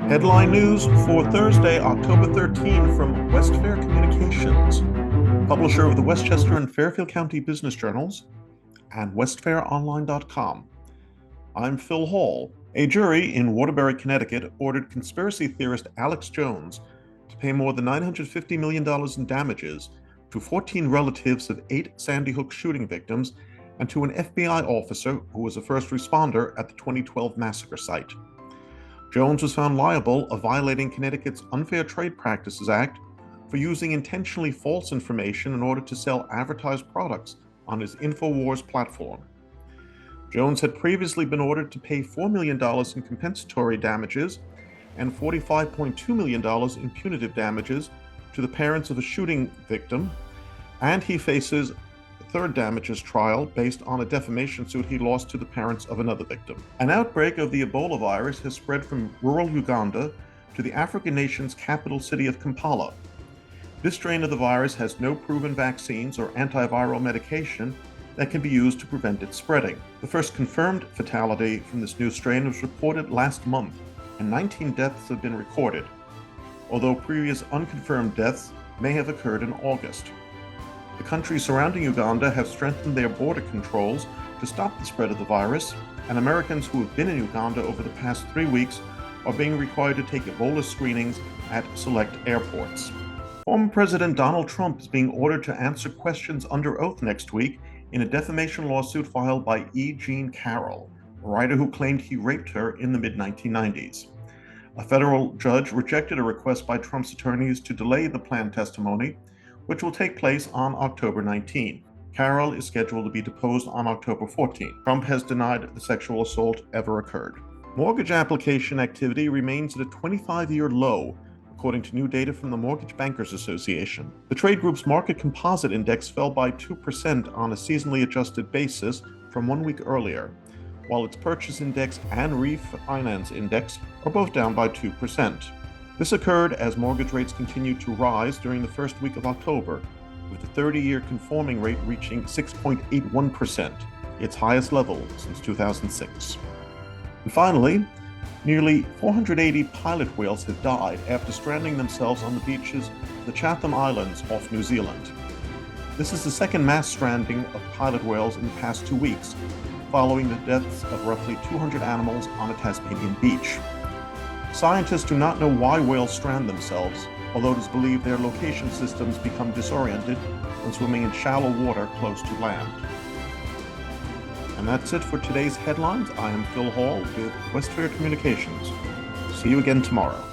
Headline news for Thursday, October 13 from Westfair Communications, publisher of the Westchester and Fairfield County Business Journals and westfaironline.com. I'm Phil Hall. A jury in Waterbury, Connecticut ordered conspiracy theorist Alex Jones to pay more than $950 million in damages to 14 relatives of 8 Sandy Hook shooting victims and to an FBI officer who was a first responder at the 2012 massacre site. Jones was found liable of violating Connecticut's Unfair Trade Practices Act for using intentionally false information in order to sell advertised products on his InfoWars platform. Jones had previously been ordered to pay $4 million in compensatory damages and $45.2 million in punitive damages to the parents of a shooting victim, and he faces a third damages trial based on a defamation suit he lost to the parents of another victim. An outbreak of the Ebola virus has spread from rural Uganda to the African nation's capital city of Kampala. This strain of the virus has no proven vaccines or antiviral medication that can be used to prevent its spreading. The first confirmed fatality from this new strain was reported last month, and 19 deaths have been recorded, although previous unconfirmed deaths may have occurred in August. The countries surrounding Uganda have strengthened their border controls to stop the spread of the virus, and Americans who have been in Uganda over the past 3 weeks are being required to take Ebola screenings at select airports. Former President Donald Trump is being ordered to answer questions under oath next week in a defamation lawsuit filed by E. Jean Carroll, a writer who claimed he raped her in the mid-1990s. A federal judge rejected a request by Trump's attorneys to delay the planned testimony, which will take place on October 19. Carroll is scheduled to be deposed on October 14. Trump has denied the sexual assault ever occurred. Mortgage application activity remains at a 25-year low, according to new data from the Mortgage Bankers Association. The trade group's market composite index fell by 2% on a seasonally adjusted basis from 1 week earlier, while its purchase index and refinance index are both down by 2%. This occurred as mortgage rates continued to rise during the first week of October, with the 30-year conforming rate reaching 6.81%, its highest level since 2006. And finally, nearly 480 pilot whales have died after stranding themselves on the beaches of the Chatham Islands off New Zealand. This is the second mass stranding of pilot whales in the past 2 weeks, following the deaths of roughly 200 animals on a Tasmanian beach. Scientists do not know why whales strand themselves, although it is believed their location systems become disoriented when swimming in shallow water close to land. And that's it for today's headlines. I am Phil Hall with Westfair Communications. See you again tomorrow.